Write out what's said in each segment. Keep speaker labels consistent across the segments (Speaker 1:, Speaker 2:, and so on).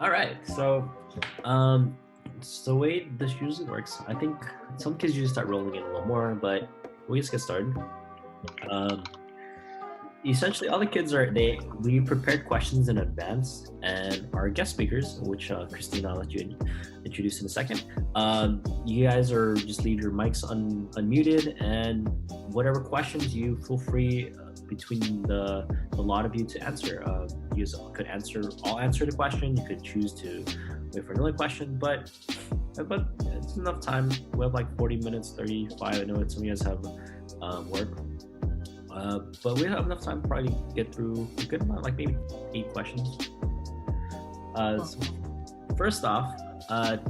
Speaker 1: All right. Um, so the way this usually works, I think some kids usually start rolling in a little more, but we just get started. Um, Essentially, all the kids we prepared questions in advance, and our guest speakers, which Christina, I'll let you introduce in a second. You guys are just leave your mics unmuted, and whatever questions you feel free between the lot of you to answer. You could answer the question. You could choose to wait for another question, but it's enough time. We have like 40 minutes, 35. I know that some of you guys have work. But we have enough time to probably get through a good amount, like maybe 8 questions. So first off,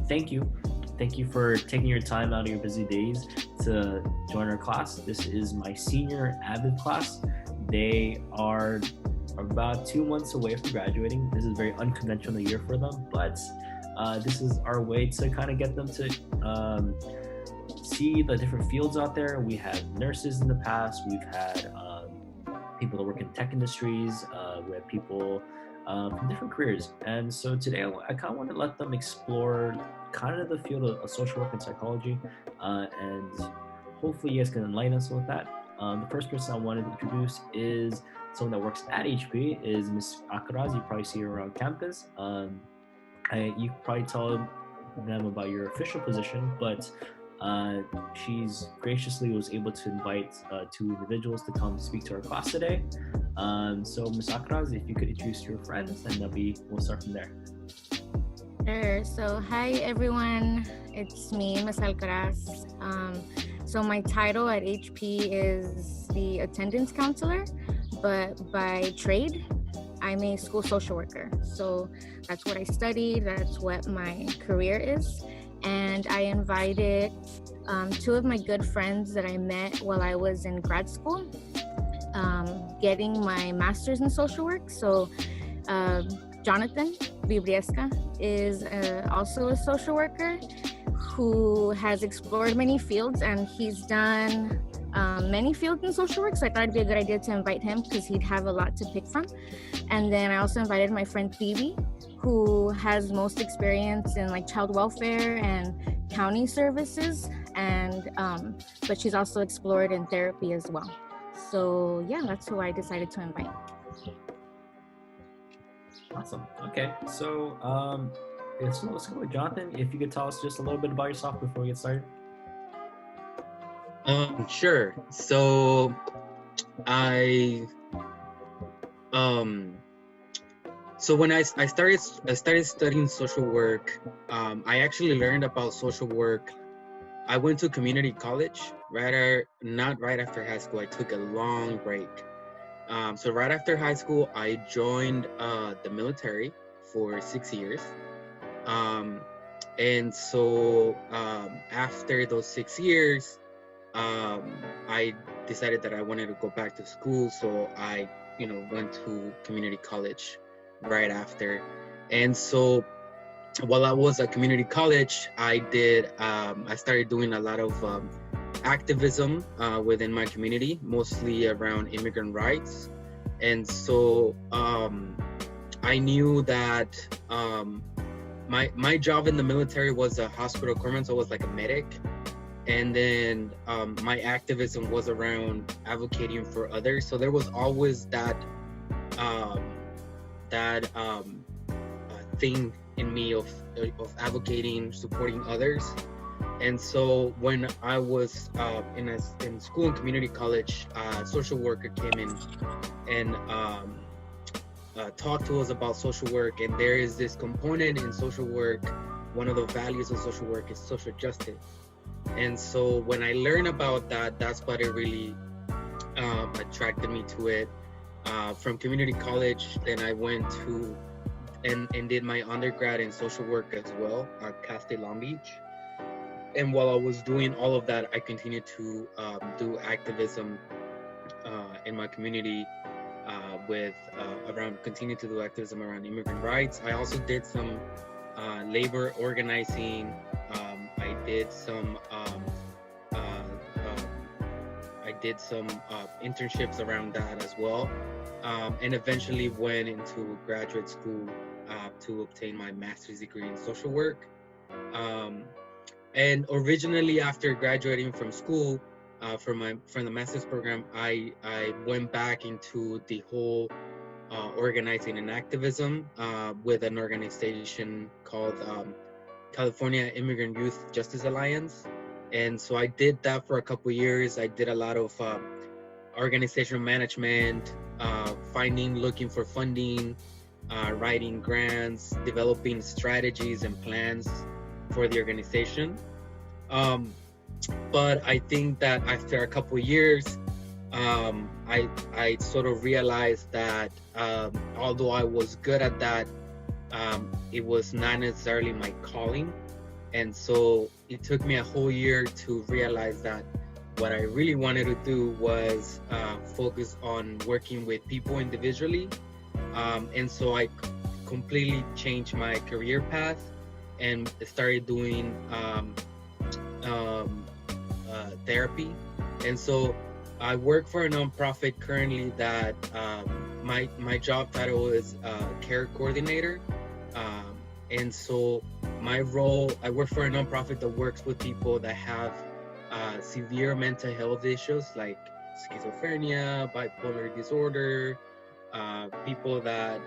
Speaker 1: thank you. Thank you for taking your time out of your busy days to join our class. This is my senior AVID class. They are about 2 months away from graduating. This is a very unconventional year for them, but this is our way to kind of get them to see the different fields out there. We had nurses in the past. We've had people that work in tech industries. We have people from different careers. And so today I kind of want to let them explore kind of the field of social work and psychology. And hopefully you guys can enlighten us with that. The first person I wanted to introduce is someone that works at HP, is Miss Akaraz. You probably see her around campus. You probably tell them about your official position, but she's graciously was able to invite 2 individuals to come speak to our class today. So Ms. Akraz, if you could introduce your friends, and we'll start from there.
Speaker 2: Sure. So hi everyone, it's me, Ms. Alcaraz. So my title at HP is the attendance counselor, but by trade, I'm a school social worker. So that's what I studied, that's what my career is. And I invited 2 of my good friends that I met while I was in grad school, getting my master's in social work. So Jonathan Vibriesca is also a social worker who has explored many fields, and he's done many fields in social work. So I thought it'd be a good idea to invite him because he'd have a lot to pick from. And then I also invited my friend Phoebe, who has most experience in like child welfare and county services, and but she's also explored in therapy as well. So yeah, that's who I decided to invite.
Speaker 1: Awesome. Okay, so let's go with Jonathan. If you could tell us just a little bit about yourself before we get started.
Speaker 3: Sure. So when I started studying social work, I actually learned about social work. I went to community college not right after high school. I took a long break. So right after high school, I joined the military for 6 years. And so after those 6 years, I decided that I wanted to go back to school. So I, went to community college right after. And so while I was at community college, I started doing a lot of activism within my community, mostly around immigrant rights. And so I knew that my job in the military was a hospital corpsman, so I was like a medic. And then my activism was around advocating for others. So there was always that thing in me of advocating, supporting others. And so when I was in school and community college, a social worker came in and talked to us about social work. And there is this component in social work. One of the values of social work is social justice. And so when I learned about that, that's what it really attracted me to it. From community college, then I went to and did my undergrad in social work as well at Cal State Long Beach. And while I was doing all of that, I continued to do activism in my community continue to do activism around immigrant rights. I also did some labor did some internships around that as well, and eventually went into graduate school to obtain my master's degree in social work. And originally, after graduating from school, from the master's program, I went back into the whole organizing and activism with an organization called California Immigrant Youth Justice Alliance. And so I did that for a couple of years. I did a lot of organizational management, looking for funding, writing grants, developing strategies and plans for the organization. But I think that after a couple of years, I sort of realized that although I was good at that, it was not necessarily my calling. And so it took me a whole year to realize that what I really wanted to do was focus on working with people individually. And so I completely changed my career path and started doing therapy. And so I work for a nonprofit currently that my job title is care coordinator. And so my role, I work for a nonprofit that works with people that have severe mental health issues like schizophrenia, bipolar disorder, people that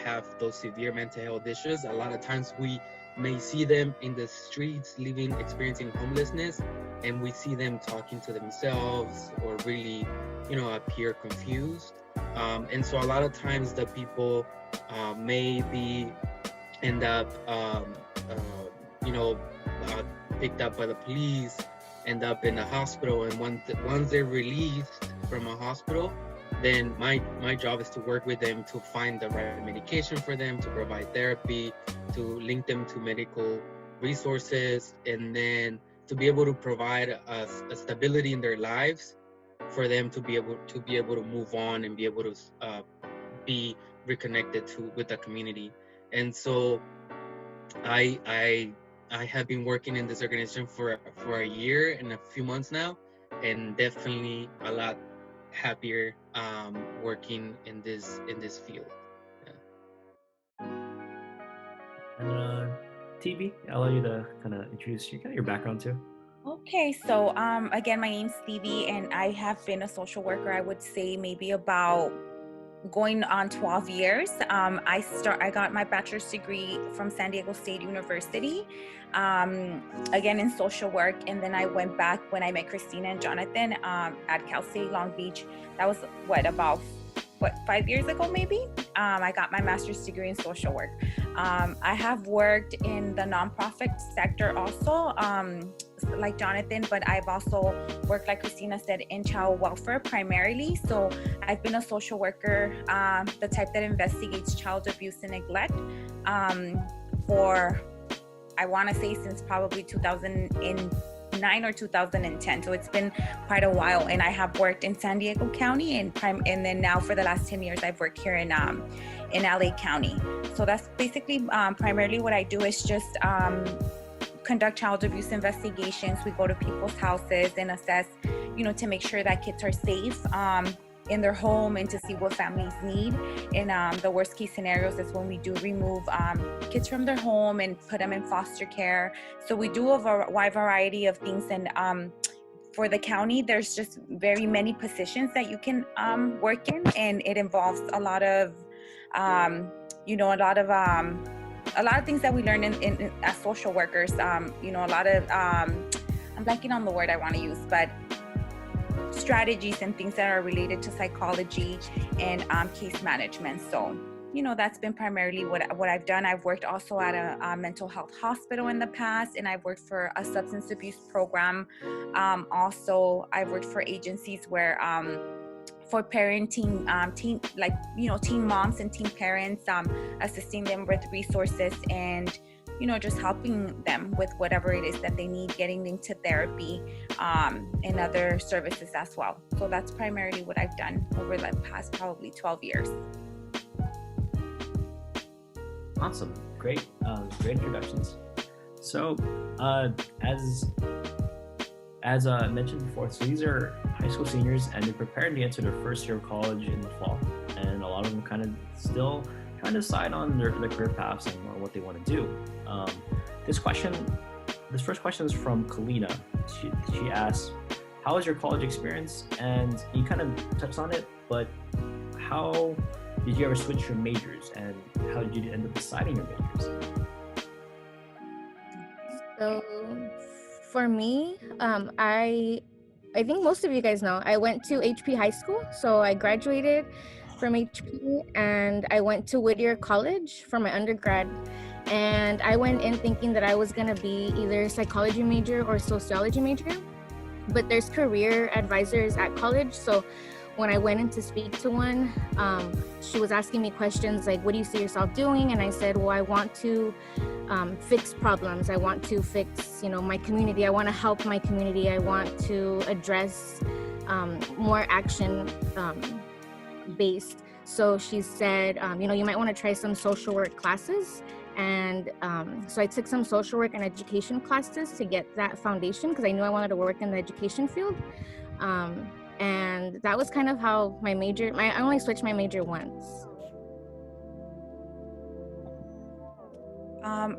Speaker 3: have those severe mental health issues. A lot of times we may see them in the streets experiencing homelessness, and we see them talking to themselves or really, appear confused. And so a lot of times the people end up, picked up by the police, end up in a hospital, and once they're released from a hospital, then my job is to work with them to find the right medication for them, to provide therapy, to link them to medical resources, and then to be able to provide a stability in their lives for them to be able to move on and be able to be reconnected with the community. And so I have been working in this organization for a year and a few months now, and definitely a lot happier working in this field. Yeah.
Speaker 1: And TV, I'll allow you to kind of introduce your background too.
Speaker 4: Okay, so again, my name's Stevie, and I have been a social worker, I would say maybe about going on 12 years. I got my bachelor's degree from San Diego State University, again in social work, and then I went back when I met Christina and Jonathan at Cal State Long Beach. That was about 5 years ago maybe. I got my master's degree in social work. I have worked in the nonprofit sector also, like Jonathan, but I've also worked, like Christina said, in child welfare primarily. So I've been a social worker, the type that investigates child abuse and neglect, for, I want to say, since probably 2009 or 2010. So it's been quite a while, and I have worked in San Diego County, and then now for the last 10 years I've worked here in LA County. So that's basically primarily what I do is just conduct child abuse investigations. We go to people's houses and assess, to make sure that kids are safe in their home, and to see what families need. And the worst case scenarios is when we do remove kids from their home and put them in foster care. So we do a wide variety of things. And for the county, there's just very many positions that you can work in, and it involves a lot of a lot of things that we learn in as social workers. A lot of I'm blanking on the word I want to use, but strategies and things that are related to psychology and case management. So that's been primarily what I've done. I've worked also at a mental health hospital in the past, and I've worked for a substance abuse program. Also, I've worked for agencies where for parenting, teen moms and teen parents, assisting them with resources and just helping them with whatever it is that they need, getting them to therapy, and other services as well. So that's primarily what I've done over the past probably 12 years.
Speaker 1: Awesome, great introductions. So, as mentioned before, so these are high school seniors, and they're preparing to enter their first year of college in the fall. And a lot of them kind of still trying to decide on their career paths and what they want to do. This first question is from Kalina. She asks, how was your college experience? And you kind of touched on it, but how did you ever switch your majors, and how did you end up deciding your majors?
Speaker 2: So for me, I think most of you guys know I went to HP High School. So I graduated from HP and I went to Whittier College for my undergrad. And I went in thinking that I was gonna be either a psychology major or sociology major. But there's career advisors at college. So when I went in to speak to one, she was asking me questions like, what do you see yourself doing? And I said, well, I want to fix problems. I want to fix, my community. I want to help my community. I want to address more action based. So she said, you might want to try some social work classes. And so I took some social work and education classes to get that foundation because I knew I wanted to work in the education field. And that was kind of how I only switched my major once.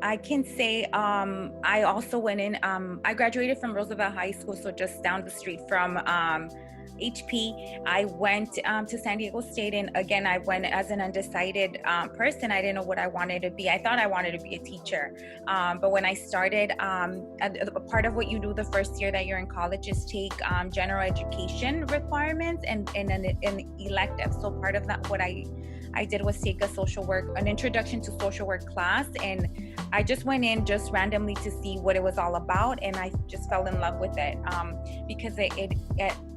Speaker 4: I can say I also went in, I graduated from Roosevelt High School, so just down the street from HP. I went to San Diego State, and again, I went as an undecided person. I didn't know what I wanted to be. I thought I wanted to be a teacher, but when I started, a part of what you do the first year that you're in college is take general education requirements and an elective. So part of that, what I did was take an introduction to social work class, and I just went in just randomly to see what it was all about, and I just fell in love with it because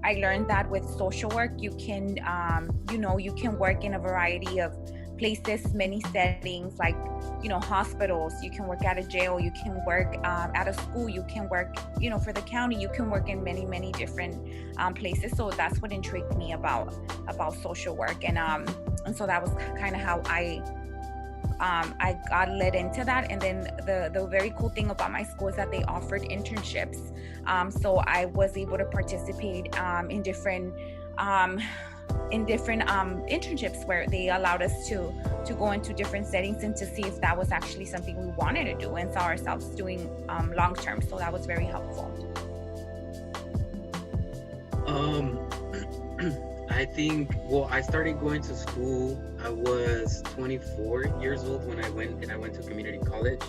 Speaker 4: I learned that with social work you can you can work in a variety of places, many settings, like hospitals. You can work at a jail, you can work at a school, you can work for the county, you can work in many different places. So that's what intrigued me about social work, and so that was kind of how I got led into that. And then the very cool thing about my school is that they offered internships, so I was able to participate in different internships where they allowed us to go into different settings and to see if that was actually something we wanted to do and saw ourselves doing long term. So that was very helpful.
Speaker 3: I think, I started going to school. I was 24 years old when I went to community college.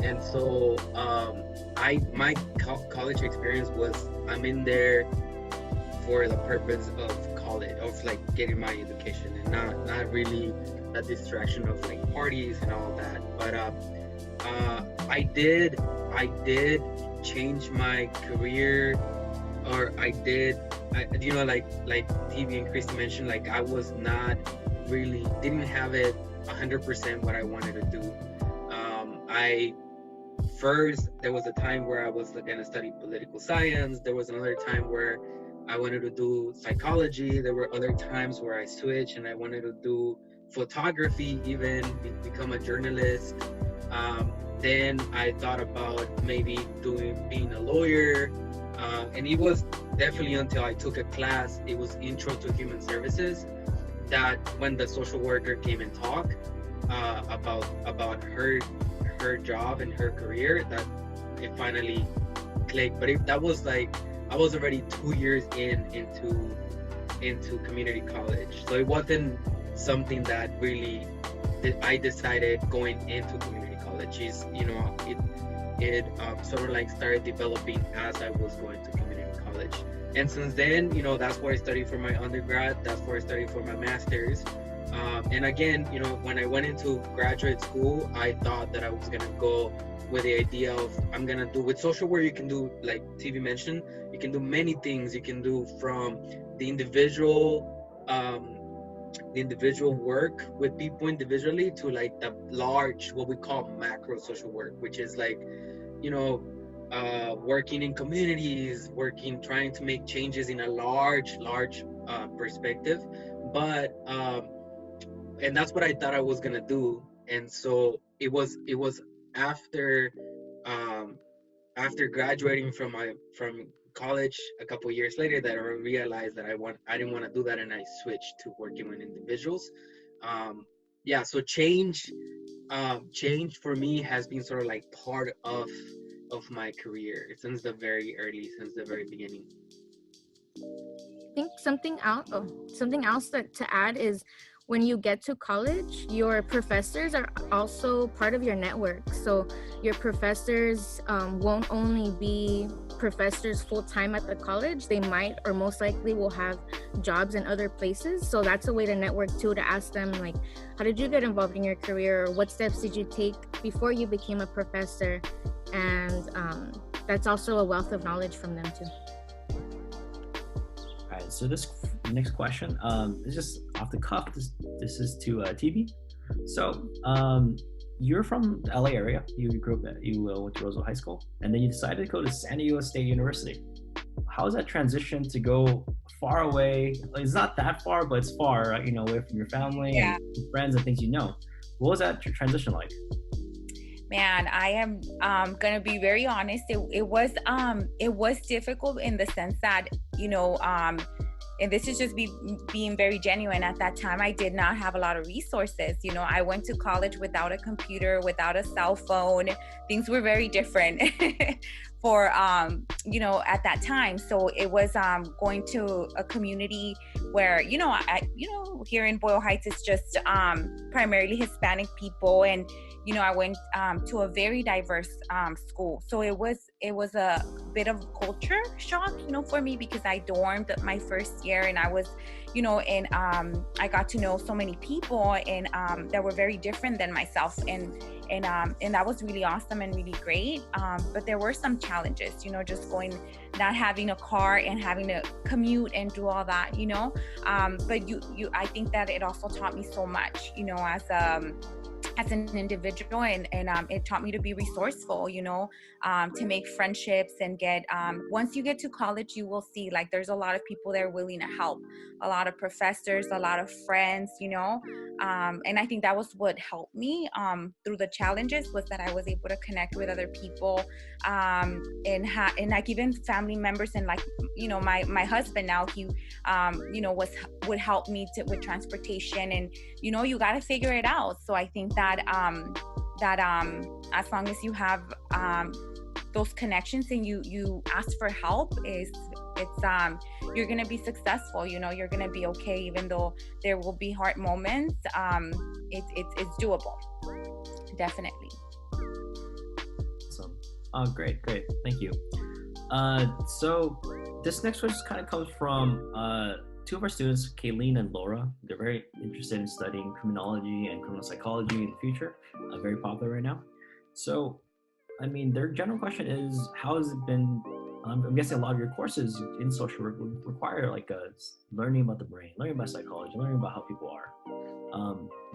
Speaker 3: And so my college experience was, I'm in there for the purpose of college, of like getting my education, and not really a distraction of like parties and all that. But I did change my career, or like TV and Christy mentioned, like I was not really, didn't have it 100% what I wanted to do. There was a time where I was gonna study political science. There was another time where I wanted to do psychology. There were other times where I switched and I wanted to do photography, even become a journalist. Then I thought about maybe being a lawyer. And it was definitely until I took a class, it was Intro to Human Services, that when the social worker came and talked about her job and her career, that it finally clicked. But that was like, I was already 2 years into community college, so it wasn't something that really I decided going into community college. It sort of like started developing as I was going to community college. And since then, that's where I studied for my undergrad, that's where I studied for my master's. And again, when I went into graduate school, I thought that I was gonna go with the idea of, I'm gonna do, with social work, you can do, like TV mentioned, you can do many things. You can do from the individual work with people individually to like the large, what we call macro social work, which is like, working in communities, trying to make changes in a large perspective. But and that's what I thought I was gonna do. And so it was after graduating from college a couple years later that I realized that I didn't want to do that, and I switched to working with individuals. Yeah, so change for me has been sort of like part of my career since the very beginning.
Speaker 2: I think something else that to add is when you get to college, your professors are also part of your network. So your professors won't only be professors full-time at the college, they might or most likely will have jobs in other places. So that's a way to network too, to ask them like, how did you get involved in your career, or what steps did you take before you became a professor? And that's also a wealth of knowledge from them too.
Speaker 1: All right, so this next question is just off the cuff. This is to TV. So you're from the LA area. You went to Roosevelt High School, and then you decided to go to San Diego State University. How was that transition to go far away? It's not that far, but it's far, right? Away from your family and friends and things you know. What was that transition like?
Speaker 4: Man, I am gonna be very honest. It was difficult in the sense that, and this is just being very genuine. At that time, I did not have a lot of resources. I went to college without a computer, without a cell phone. Things were very different for, at that time. So it was going to a community where, here in Boyle Heights, it's just primarily Hispanic people. And, I went to a very diverse school. So it was a bit of culture shock, for me, because I dormed my first year, and I was, and I got to know so many people and that were very different than myself. And that was really awesome and really great. But there were some challenges, just not having a car and having to commute and do all that, but I think that it also taught me so much, as an individual, and it taught me to be resourceful, to make friendships and get, once you get to college, you will see like there's a lot of people there willing to help, a lot of professors, a lot of friends, and I think that was what helped me through the challenges, was that I was able to connect with other people, and like even family members, and like, my husband now, he, would help me with transportation, and, you got to figure it out. So I think that as long as you have those connections and you ask for help, you're gonna be successful. You're gonna be okay, even though there will be hard moments. It's doable, definitely.
Speaker 1: Awesome. Oh, great, thank you. So this next one just kind of comes from two of our students, Kayleen and Laura. They're very interested in studying criminology and criminal psychology in the future. Very popular right now. So, their general question is, how has it been? I'm guessing a lot of your courses in social work would require like learning about the brain, learning about psychology, learning about how people are.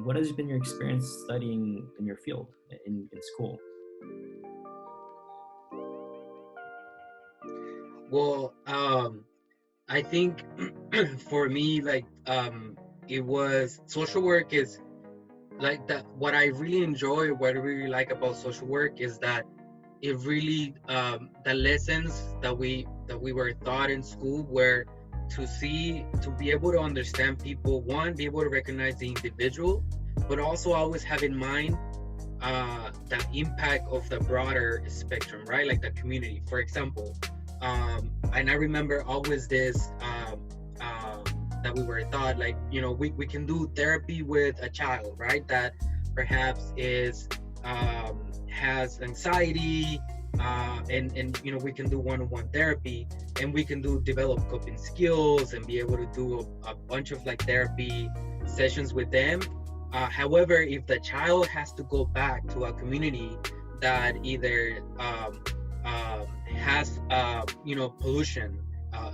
Speaker 1: What has been your experience studying in your field in school?
Speaker 3: Well, I think for me, like, it was, social work is like that. What I really enjoy, what I really like about social work is that it really, the lessons that we were taught in school were to be able to understand people, be able to recognize the individual, but also always have in mind the impact of the broader spectrum, right? Like the community, for example. And I remember always this, that we were taught, like, we can do therapy with a child, right? That perhaps has anxiety, and we can do one-on-one therapy, and we can develop coping skills and be able to do a bunch of like therapy sessions with them. However, if the child has to go back to a community that either has pollution,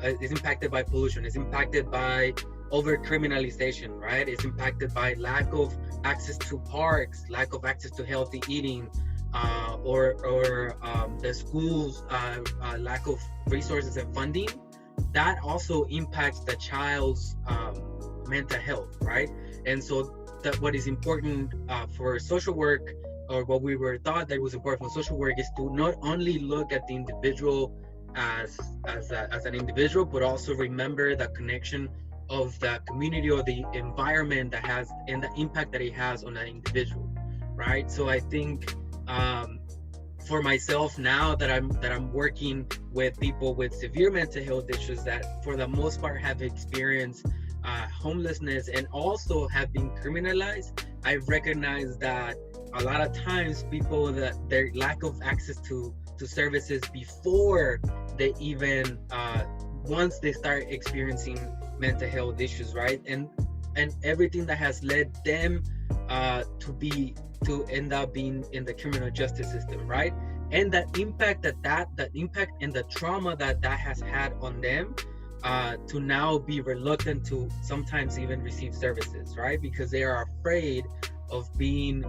Speaker 3: is impacted by pollution, is impacted by over criminalization, right? It's impacted by lack of access to parks, lack of access to healthy eating, or the schools lack of resources and funding. That also impacts the child's mental health, right? And so that what is important for social work, or what we were taught that was important for social work, is to not only look at the individual as an individual, but also remember the connection of the community or the environment that has and the impact that it has on an individual, right? So I think for myself now that I'm working with people with severe mental health issues that for the most part have experienced homelessness and also have been criminalized, I recognize that a lot of times people that their lack of access to services before they even once they start experiencing mental health issues, right? And everything that has led them to end up being in the criminal justice system, right? And the impact that impact and the trauma that has had on them to now be reluctant to sometimes even receive services, right? Because they are afraid of being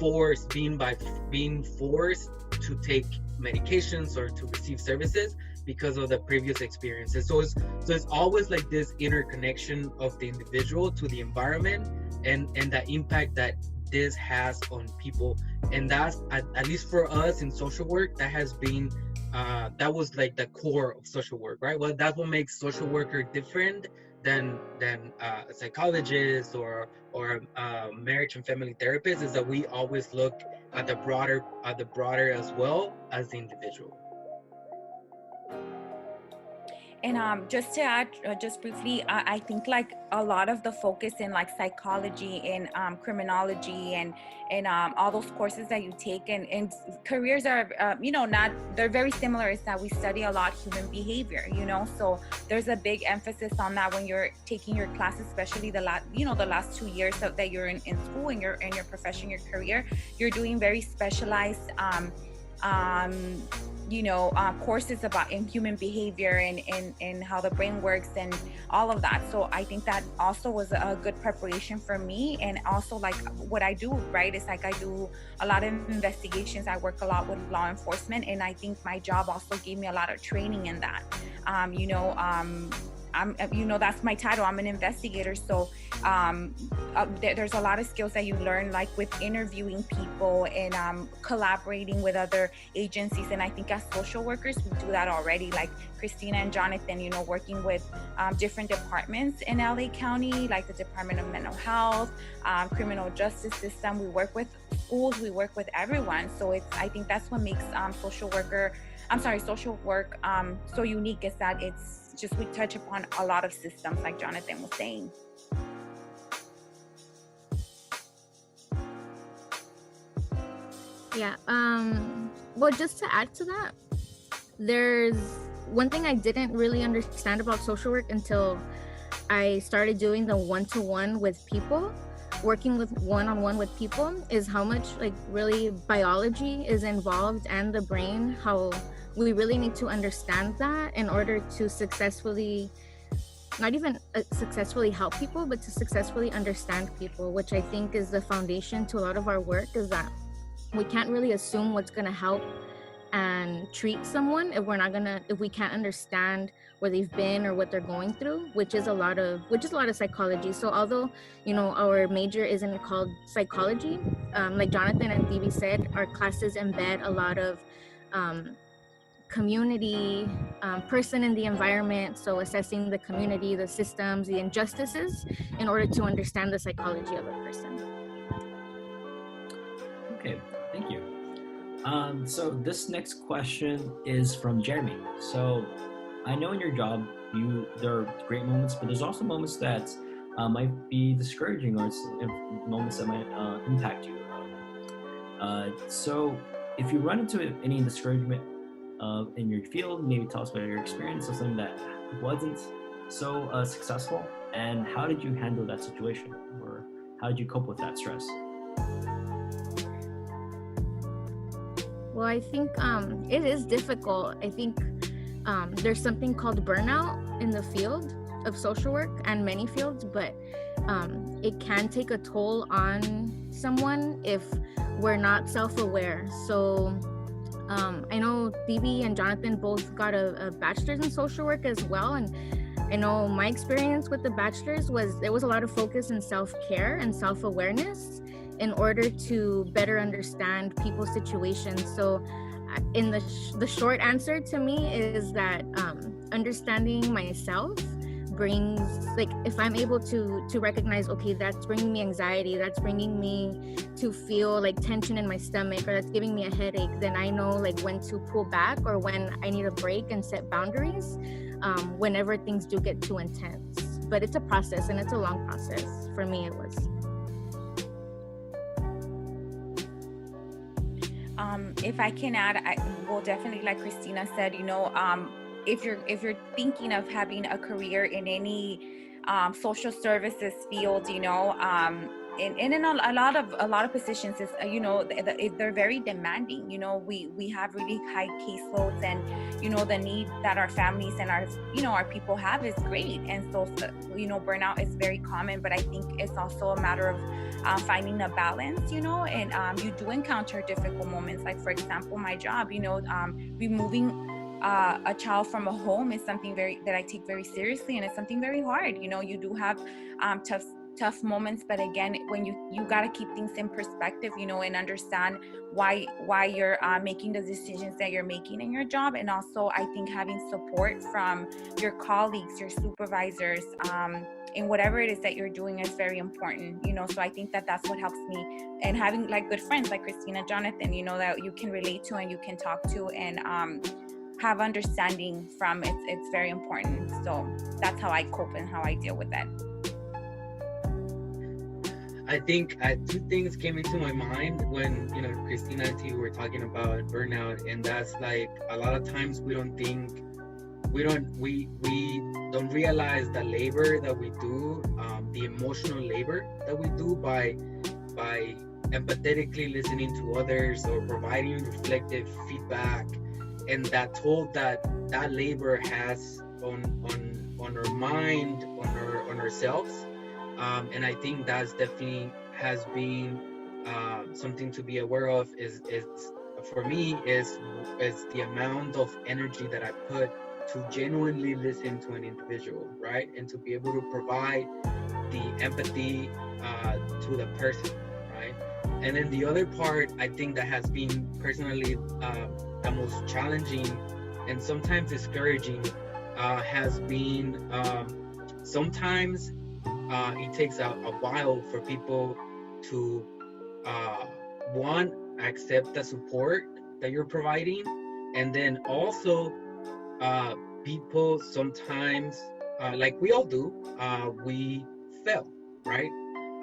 Speaker 3: forced to take medications or to receive services because of the previous experiences. So it's always like this interconnection of the individual to the environment and the impact that this has on people. And that's at least for us in social work, that has been that was like the core of social work, right? Well, that's what makes social worker different than a psychologist or marriage and family therapist, is that we always look at the broader as well as the individual.
Speaker 4: And just to add, just briefly, I think like a lot of the focus in like psychology and criminology and all those courses that you take and careers are, they're very similar. Is that we study a lot human behavior, so there's a big emphasis on that when you're taking your classes, especially the last 2 years that you're in school and your profession, your career, you're doing very specialized courses about in human behavior and how the brain works and all of that. So I think that also was a good preparation for me. And also like what I do, right, is like I do a lot of investigations. I work a lot with law enforcement, and I think my job also gave me a lot of training in that. That's my title. I'm an investigator. So there's a lot of skills that you learn, like with interviewing people and collaborating with other agencies. And I think as social workers, we do that already. Like Christina and Jonathan, working with different departments in LA County, like the Department of Mental Health, criminal justice system. We work with schools. We work with everyone. So I think that's what makes social work so unique, is that it's just we touch upon a lot of systems, like Jonathan was saying.
Speaker 2: Yeah. Well, just to add to that, there's one thing I didn't really understand about social work until I started doing the one-to-one with people, working with one-on-one with people, is how much like really biology is involved and the brain, how we really need to understand that in order to successfully, not even successfully help people, but to successfully understand people, which I think is the foundation to a lot of our work, is that we can't really assume what's going to help and treat someone if we can't understand where they've been or what they're going through, which is a lot of psychology. So although our major isn't called psychology, like Jonathan and Phoebe said, our classes embed a lot of community, person in the environment, so assessing the community, the systems, the injustices, in order to understand the psychology of a person.
Speaker 1: Okay, thank you. So this next question is from Jeremy. So I know in your job there are great moments, but there's also moments that might be discouraging, or moments that might impact you. So if you run into any discouragement in your field, maybe tell us about your experience of something that wasn't so successful, and how did you handle that situation, or how did you cope with that stress?
Speaker 2: Well, I think it is difficult. I think there's something called burnout in the field of social work and many fields, but it can take a toll on someone if we're not self-aware. So I know Phoebe and Jonathan both got a bachelor's in social work as well, and I know my experience with the bachelor's was there was a lot of focus in self-care and self-awareness in order to better understand people's situations. So the short answer to me is that understanding myself brings, like, if I'm able to recognize, okay, that's bringing me anxiety, that's bringing me to feel like tension in my stomach, or that's giving me a headache, then I know like when to pull back or when I need a break and set boundaries whenever things do get too intense. But it's a process, and it's a long process. For me, it was.
Speaker 4: If I can add, well, definitely, like Christina said, if you're thinking of having a career in any social services field, in a lot of positions is they're very demanding. We have really high caseloads, and the need that our families and our people have is great, and so burnout is very common. But I think it's also a matter of finding a balance, and you do encounter difficult moments. Like, for example, my job, removing a child from a home is something that I take very seriously, and it's something very hard. You do have tough moments, but again, when you got to keep things in perspective, and understand why you're making the decisions that you're making in your job. And also, I think having support from your colleagues, your supervisors, in whatever it is that you're doing is very important. So I think that's what helps me, and having like good friends like Christina, Jonathan, that you can relate to and you can talk to, and have understanding from. It's very important. So that's how I cope and how I deal with that.
Speaker 3: I think two things came into my mind when Christina and T were talking about burnout, and that's like a lot of times we don't realize the labor that we do, the emotional labor that we do by empathetically listening to others or providing reflective feedback, and that toll that labor has on our mind, on ourselves. And I think that's definitely has been something to be aware of. Is for me is the amount of energy that I put to genuinely listen to an individual, right, and to be able to provide the empathy to the person, right. And then the other part, I think, that has been personally the most challenging and sometimes discouraging has been sometimes it takes a while for people to one, accept the support that you're providing, and then also people sometimes like we all do, we fail, right?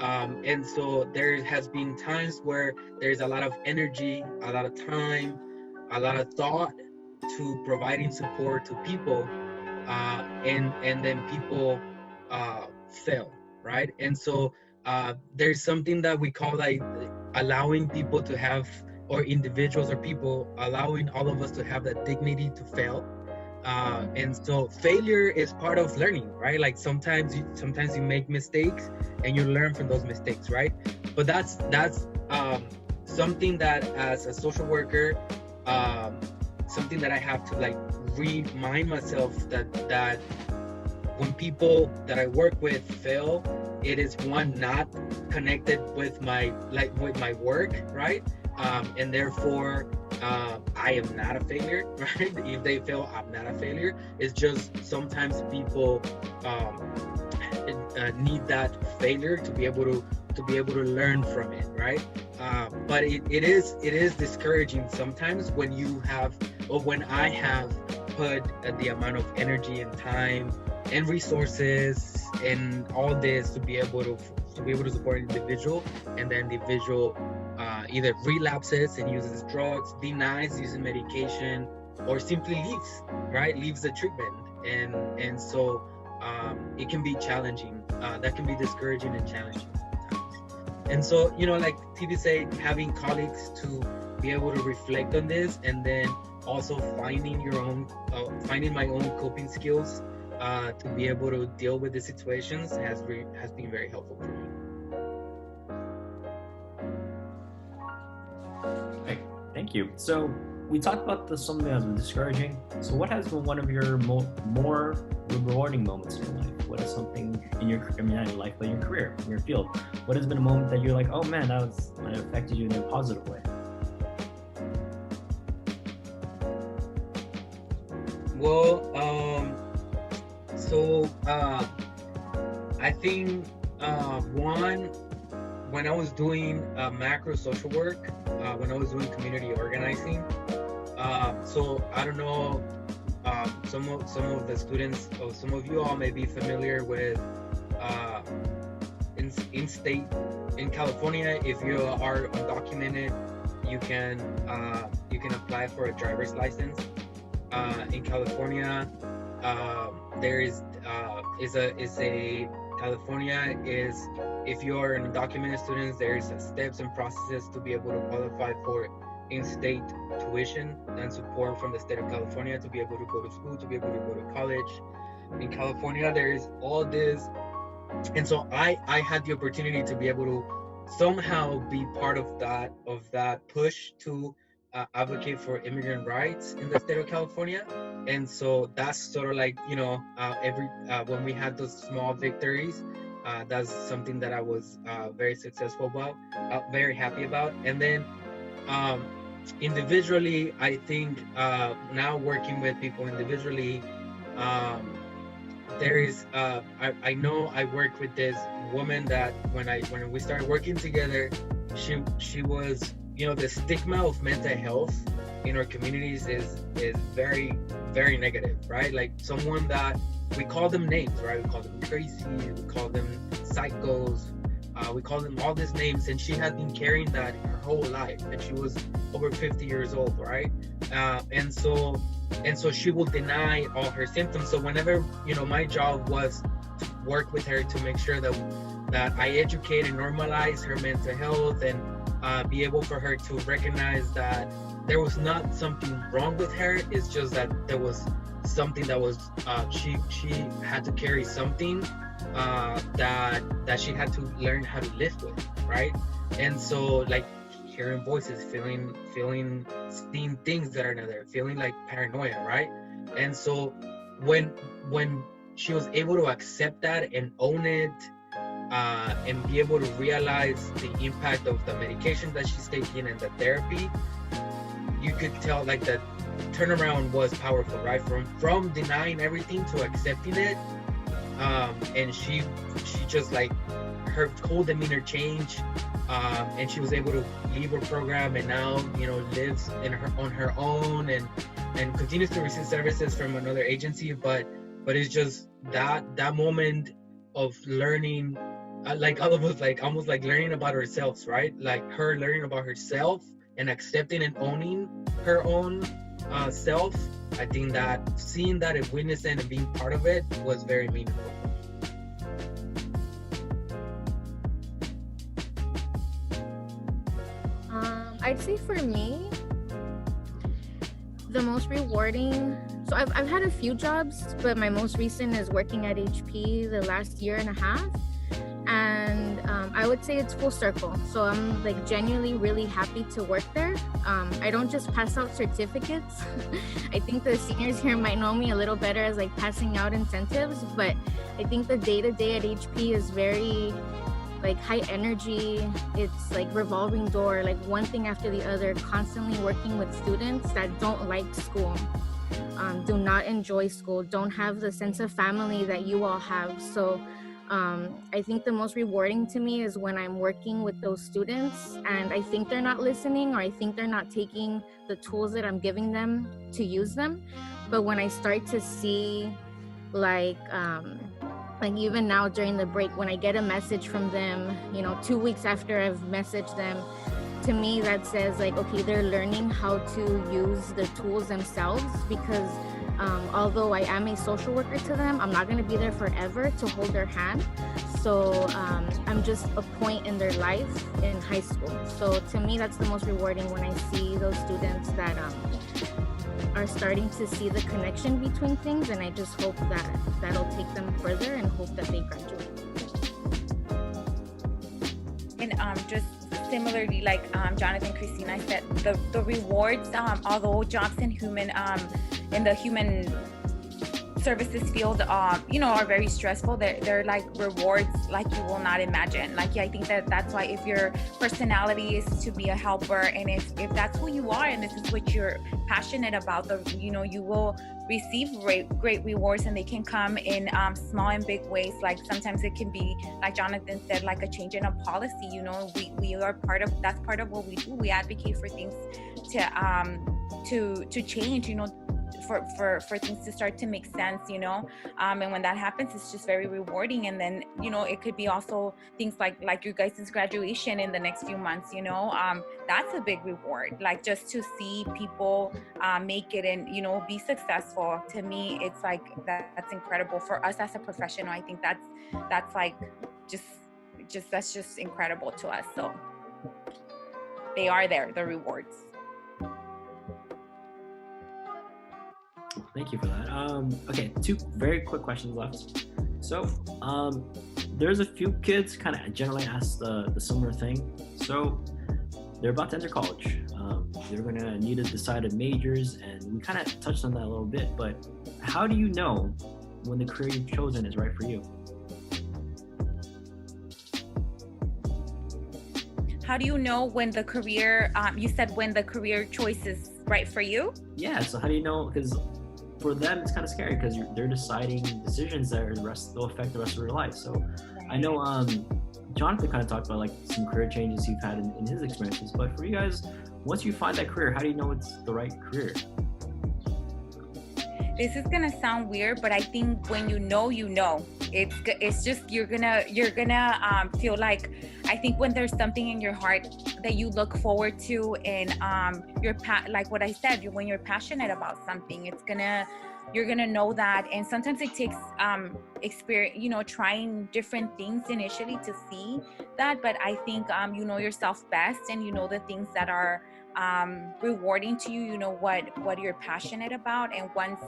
Speaker 3: And so there has been times where there's a lot of energy, a lot of time, a lot of thought to providing support to people, and then people fail, right? And so there's something that we call like allowing people to have, or individuals or people allowing all of us to have the dignity to fail. And so failure is part of learning, right? Like sometimes you make mistakes and you learn from those mistakes, right? But that's something that as a social worker, something that I have to like remind myself that when people that I work with fail, it is one, not connected with my work, right? And therefore I am not a failure, right? If they fail, I'm not a failure. It's just sometimes people need that failure to be able to learn from it, right? But it is discouraging sometimes when you have, or when I have put the amount of energy and time and resources and all this to be able to support an individual, and the individual either relapses and uses drugs, denies using medication, or simply leaves, right? Leaves the treatment, and so it can be challenging. That can be discouraging and challenging sometimes. And so, like TV said, having colleagues to be able to reflect on this, and then also finding my own coping skills to be able to deal with the situations has been very helpful for me.
Speaker 1: Great, thank you. So we talked about something that's been discouraging. So what has been one of your more rewarding moments in your life? What is something in your life, but your career, in your field? What has been a moment that you're like, oh man, that affected you in a positive way?
Speaker 3: Well, so I think one, when I was doing macro social work, when I was doing community organizing, so I don't know, some of the students or some of you all may be familiar with in state in California. If you are undocumented, you can apply for a driver's license. In California, there is a California is, if you are an undocumented student, there's steps and processes to be able to qualify for in-state tuition and support from the state of California to be able to go to school, to be able to go to college. In California, there is all this, and so I had the opportunity to be able to somehow be part of that push to advocate for immigrant rights in the state of California. And so that's sort of like, every when we had those small victories, that's something that I was very successful about, very happy about. And then individually, I think now working with people individually, there is I know I work with this woman that when we started working together, she was, the stigma of mental health in our communities is very, very negative, right? Like someone that we call them names, right? We call them crazy, we call them psychos, we call them all these names, and she had been carrying that her whole life, and she was over 50 years old, right? And so she will deny all her symptoms. So whenever, my job was to work with her to make sure that I educate and normalize her mental health, and be able for her to recognize that there was not something wrong with her. It's just that there was something that was she had to carry something that she had to learn how to live with, right? And so, like, hearing voices, feeling seeing things that are not there, feeling like paranoia, right? And so when she was able to accept that and own it, and be able to realize the impact of the medication that she's taking and the therapy, you could tell like that turnaround was powerful, right? From denying everything to accepting it, and she just, like, her whole demeanor changed, and she was able to leave her program and now lives on her own and continues to receive services from another agency, but it's just that moment of learning, like all of us, like almost like learning about ourselves, right? Like her learning about herself and accepting and owning her own self. I think that seeing that and witnessing and being part of it was very meaningful.
Speaker 2: I'd say for me, the most rewarding, so I've had a few jobs, but my most recent is working at HP the last year and a half. And I would say it's full circle. So I'm like genuinely really happy to work there. I don't just pass out certificates. I think the seniors here might know me a little better as like passing out incentives, but I think the day-to-day at HP is very like high energy. It's like revolving door, like one thing after the other, constantly working with students that don't like school, do not enjoy school, don't have the sense of family that you all have. So I think the most rewarding to me is when I'm working with those students and I think they're not listening, or I think they're not taking the tools that I'm giving them to use them. But when I start to see like even now during the break, when I get a message from them, 2 weeks after I've messaged them, to me that says like, okay, they're learning how to use the tools themselves, because although I am a social worker to them, I'm not going to be there forever to hold their hand. So I'm just a point in their life in high school. So to me, that's the most rewarding, when I see those students that are starting to see the connection between things, and I just hope that that'll take them further and hope that they graduate.
Speaker 4: And just similarly, like Jonathan, Christina said, the rewards, although jobs in the human services field, are very stressful. They're like rewards like you will not imagine. Like, I think that's why, if your personality is to be a helper, and if that's who you are and this is what you're passionate about, you will receive great rewards, and they can come in small and big ways. Like, sometimes it can be, like Jonathan said, like a change in a policy. We are that's part of what we do. We advocate for things to change, for things to start to make sense, and when that happens, it's just very rewarding. And then, it could be also things like your guys' graduation in the next few months, that's a big reward. Like, just to see people make it and, be successful, to me, it's like, that's incredible for us as a professional. I think that's like, that's just incredible to us. So they are there, the rewards.
Speaker 1: Thank you for that. Okay, 2 very quick questions left. So, there's a few kids kind of generally ask the similar thing. So, they're about to enter college. They're going to need to decide on majors, and we kind of touched on that a little bit, but how do you know when the career you've chosen is right for you?
Speaker 4: How do you know when the career, you said when the career choice is right for you?
Speaker 1: Yeah, so how do you know? Because for them, it's kind of scary because they're deciding decisions that will affect the rest of their life. So I know Jonathan kind of talked about like some career changes he's had in his experiences, but for you guys, once you find that career, how do you know it's the right career?
Speaker 4: This is gonna sound weird, but I think when you know, it's just you're gonna feel like, I think when there's something in your heart that you look forward to, and like what I said, when you're passionate about something, you're gonna know that. And sometimes it takes experience, trying different things initially to see that. But I think you know yourself best, and you know the things that are rewarding to you, what you're passionate about. And once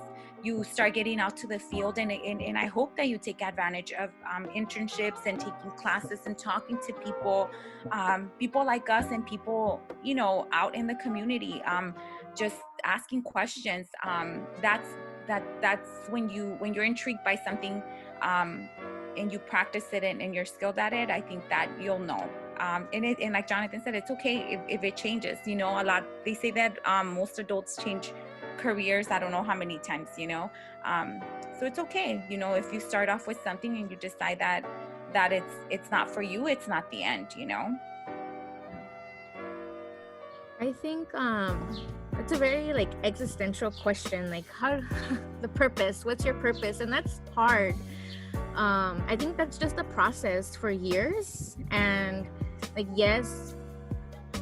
Speaker 4: you start getting out to the field, and I hope that you take advantage of internships and taking classes and talking to people like us, and people out in the community, just asking questions. That's when you're intrigued by something, and you practice it, and you're skilled at it. I think that you'll know. And like Jonathan said, it's okay if it changes. They say that most adults change careers, I don't know how many times, so it's okay, if you start off with something and you decide that it's not for you, it's not the end.
Speaker 2: I think it's a very like existential question, like how the purpose, what's your purpose? And that's hard. I think that's just a process for years, and like, yes,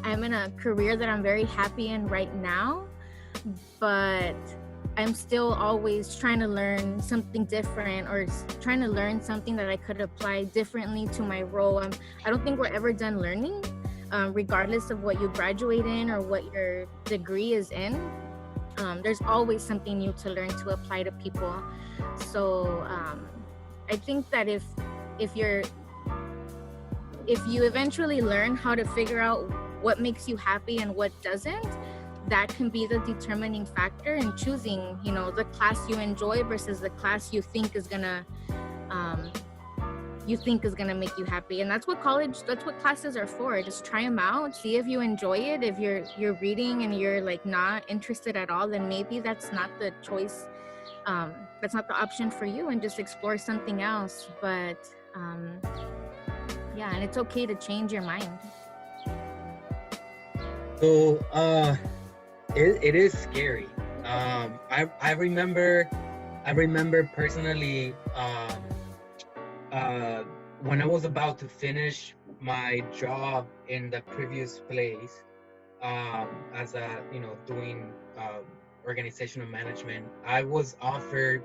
Speaker 2: I'm in a career that I'm very happy in right now, but I'm still always trying to learn something different, or trying to learn something that I could apply differently to my role. I don't think we're ever done learning, regardless of what you graduate in or what your degree is in. There's always something new to learn to apply to people. So I think that if you eventually learn how to figure out what makes you happy and what doesn't, that can be the determining factor in choosing, the class you enjoy versus the class you think is gonna make you happy. And that's what classes are for. Just try them out, see if you enjoy it. If you're reading and you're like not interested at all, then maybe that's not the choice. That's not the option for you, and just explore something else. But yeah, and it's okay to change your mind.
Speaker 3: So it is scary. I remember personally when I was about to finish my job in the previous place, as a doing organizational management, I was offered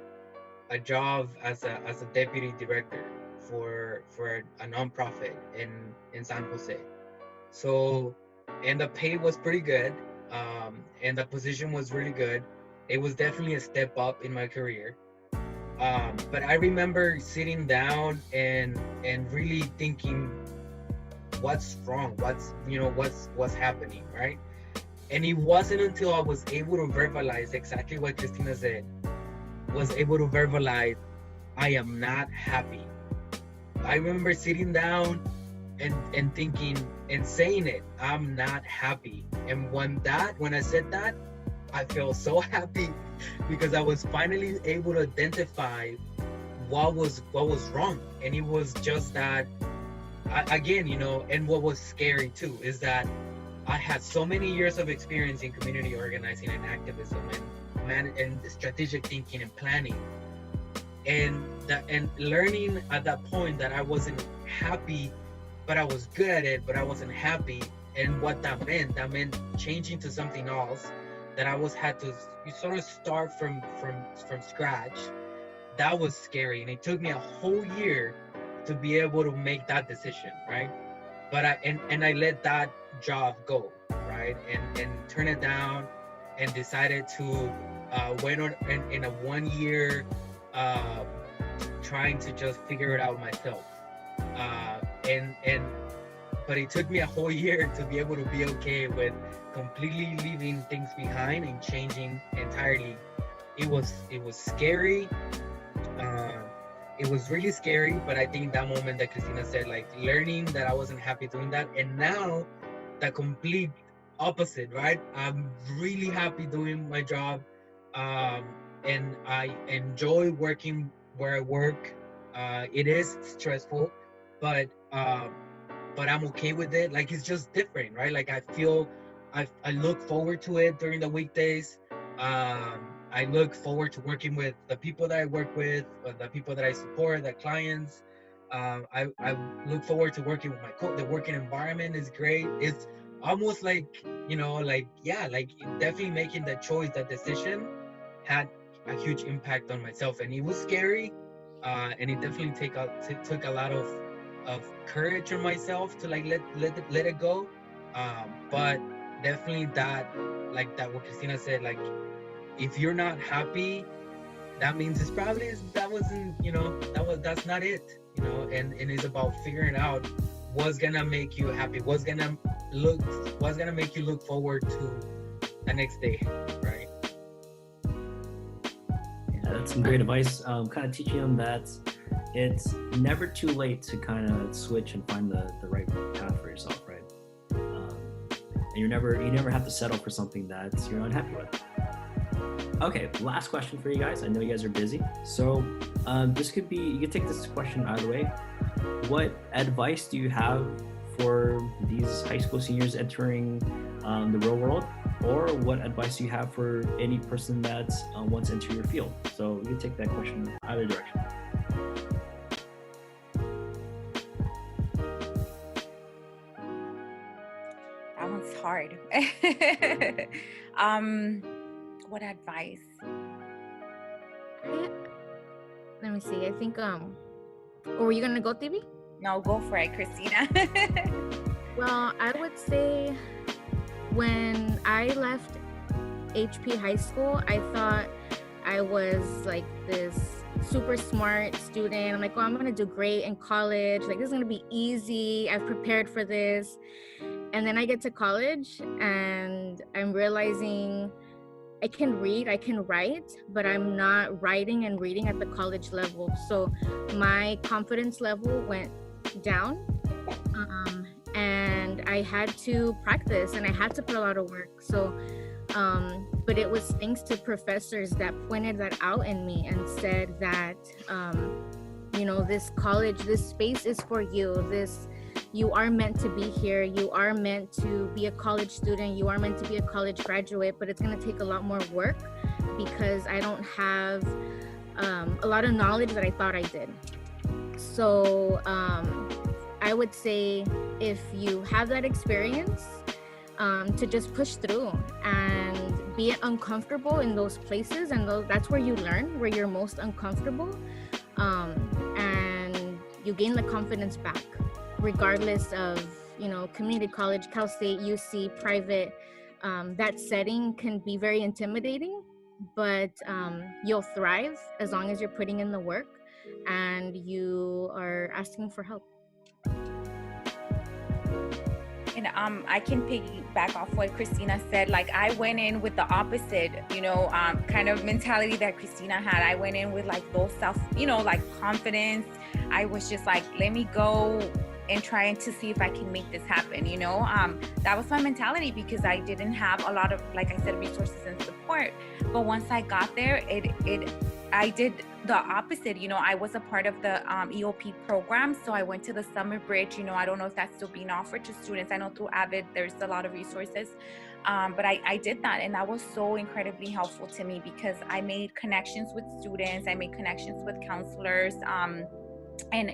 Speaker 3: a job as a deputy director for a nonprofit in San Jose. So, and the pay was pretty good, and the position was really good. It was definitely a step up in my career. But I remember sitting down and really thinking, what's wrong? What's happening, right? And it wasn't until I was able to verbalize exactly what Christina said. was able to verbalize, I am not happy. I remember sitting down and thinking and saying it, I'm not happy. And when I said that, I felt so happy because I was finally able to identify what was wrong. And it was just that, again, you know, and what was scary too is that I had so many years of experience in community organizing and activism and strategic thinking and planning, and learning at that point that I wasn't happy, but I was good at it, but I wasn't happy. And what that meant changing to something else, that I had to sort of start from scratch. That was scary, and it took me a whole year to be able to make that decision, right? But I let that job go, right, and turn it down, and decided to went on in a 1 year trying to just figure it out myself, and but it took me a whole year to be able to be okay with completely leaving things behind and changing entirely. It was scary. It was really scary, but I think that moment that Christina said, like, learning that I wasn't happy doing that, and now the complete opposite, right? I'm really happy doing my job, and I enjoy working where I work. It is stressful, but I'm okay with it. Like, it's just different, right? Like, I look forward to it during the weekdays. I look forward to working with the people that I work with, the people that I support, the clients. I look forward to working with the working environment is great. It's almost like, you know, like, yeah, like definitely making that choice, that decision had a huge impact on myself, and it was scary. And it definitely took a lot of courage on myself to like let it go. But definitely that, like that what Christina said, like, if you're not happy, that means it's probably that's not it, you know. And it's about figuring out what's gonna make you happy, what's gonna make you look forward to the next day, right?
Speaker 1: Yeah, that's some great advice. Kind of teaching them that it's never too late to kind of switch and find the right path for yourself, right? And you never have to settle for something that you're unhappy with. Okay, last question for you guys. I know you guys are busy, so this could be, you could take this question either way. What advice do you have for these high school seniors entering the real world, or what advice do you have for any person that wants to enter your field? So you can take that question either direction.
Speaker 4: That one's hard. What advice?
Speaker 2: Let me see. I think or were you gonna go, TV?
Speaker 4: No, go for it, Christina.
Speaker 2: Well, I would say when I left HP high school, I thought I was like this super smart student. I'm like, oh, I'm gonna do great in college. Like, this is gonna be easy. I've prepared for this. And then I get to college and I'm realizing I can read, I can write, but I'm not writing and reading at the college level. So my confidence level went down, and I had to practice and I had to put a lot of work. So, but it was thanks to professors that pointed that out in me and said that, you know, this college, this space is for you. You are meant to be here. You are meant to be a college student. You are meant to be a college graduate, but it's going to take a lot more work because I don't have a lot of knowledge that I thought I did. So I would say if you have that experience, to just push through and be uncomfortable in those places, and that's where you learn, where you're most uncomfortable, and you gain the confidence back, regardless of, you know, community college, Cal State, UC, private. That setting can be very intimidating, but you'll thrive as long as you're putting in the work and you are asking for help.
Speaker 4: can piggyback off what Christina said. Like, I went in with the opposite, kind of mentality that Christina had. I went in with like low self, like confidence. I was just like, let me go and trying to see if I can make this happen. That was my mentality, because I didn't have a lot of, like I said, resources and support. But once I got there, I did the opposite. I was a part of the EOP program. So I went to the Summer Bridge. I don't know if that's still being offered to students. I know through AVID, there's a lot of resources. But I did that, and that was so incredibly helpful to me, because I made connections with students. I made connections with counselors. And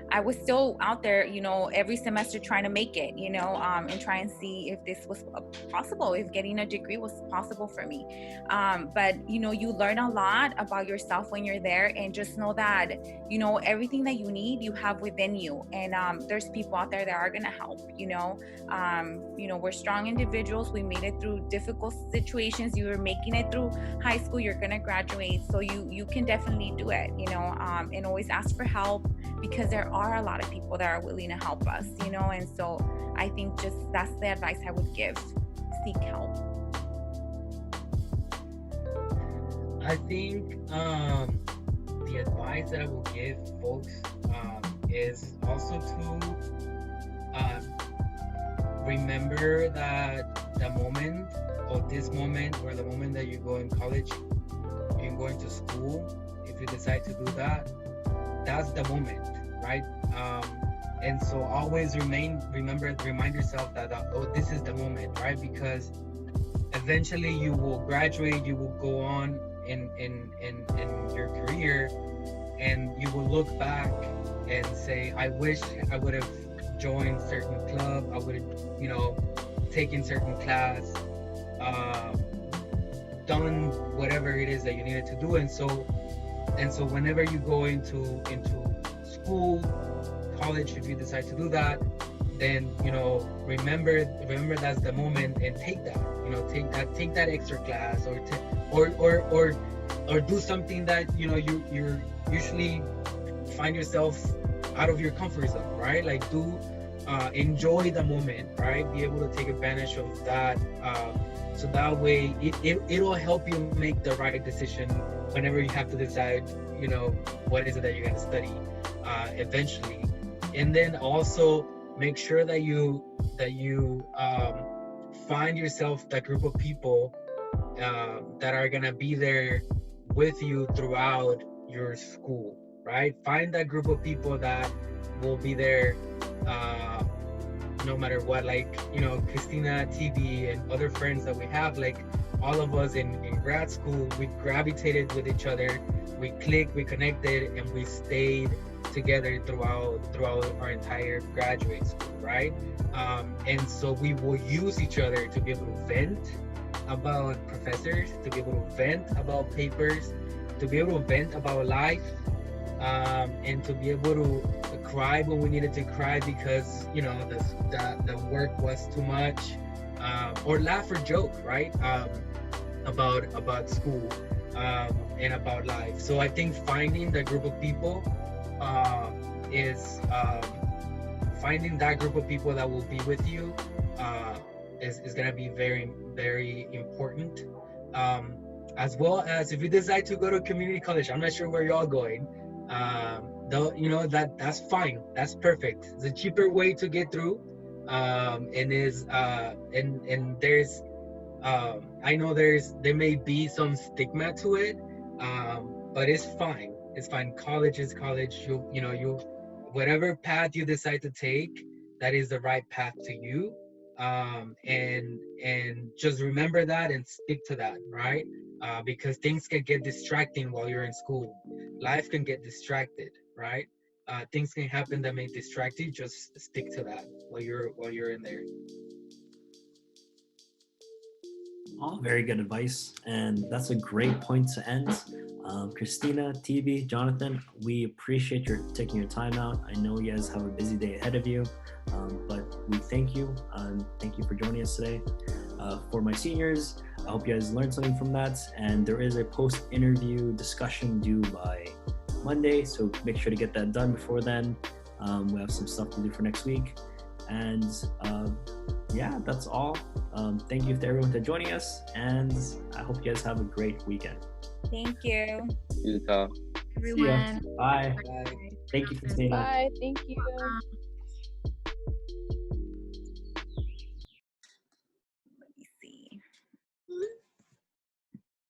Speaker 4: I was still out there, every semester trying to make it, and try and see if this was possible, if getting a degree was possible for me. But, you learn a lot about yourself when you're there, and just know that, everything that you need, you have within you. And there's people out there that are going to help, we're strong individuals. We made it through difficult situations. You were making it through high school. You're going to graduate. So you can definitely do it, and always ask for help, because there are a lot of people that are willing to help us, and so I think just that's the advice I would give. Seek help.
Speaker 3: I think the advice that I will give folks is also to remember that the moment, or this moment, or the moment that you go in college, you're going to school, if you decide to do that, that's the moment, right? And so always remind yourself that this is the moment, right? Because eventually you will graduate, you will go on in your career, and you will look back and say, I wish I would have joined certain club, I would have, taken certain class, done whatever it is that you needed to do. And so whenever you go into school, college, if you decide to do that, then remember that's the moment, and take that extra class, or do something that you usually find yourself out of your comfort zone, right? Like, enjoy the moment, right? Be able to take advantage of that, so that way it'll help you make the right decision whenever you have to decide what is it that you're going to study eventually. And then also make sure that you find yourself that group of people that are going to be there with you throughout your school, right? Find that group of people that will be there no matter what. Like, Christina, TV, and other friends that we have, like all of us in grad school, we gravitated with each other, we clicked, we connected, and we stayed together throughout our entire graduate school, right? And so we will use each other to be able to vent about professors, to be able to vent about papers, to be able to vent about life, and to be able to cry when we needed to cry because the work was too much, or laugh or joke, right? About school, and about life. So I think finding the group of people is finding that group of people that will be with you is going to be very, very important. As well as if you decide to go to community college, I'm not sure where you're all going, though, that's fine, that's perfect. It's a cheaper way to get through, and there's I know there may be some stigma to it, but it's fine. It's fine. College is college. You whatever path you decide to take, that is the right path to you. And just remember that and stick to that, right? Because things can get distracting while you're in school. Life can get distracted, right? Things can happen that may distract you. Just stick to that while you're in there.
Speaker 1: All very good advice, and that's a great point to end. Christina, TB, Jonathan, we appreciate your taking your time out. I know you guys have a busy day ahead of you, but we thank you, and thank you for joining us today. For my seniors, I hope you guys learned something from that, and there is a post-interview discussion due by Monday, so make sure to get that done before then. We have some stuff to do for next week. And yeah, that's all. Thank you to everyone for joining us, and I hope you guys have a great weekend.
Speaker 4: Thank you.
Speaker 3: Utah.
Speaker 1: See ya.
Speaker 2: Everyone.
Speaker 1: Bye.
Speaker 3: Bye.
Speaker 1: Thank you for staying on.
Speaker 5: Bye. Thank you.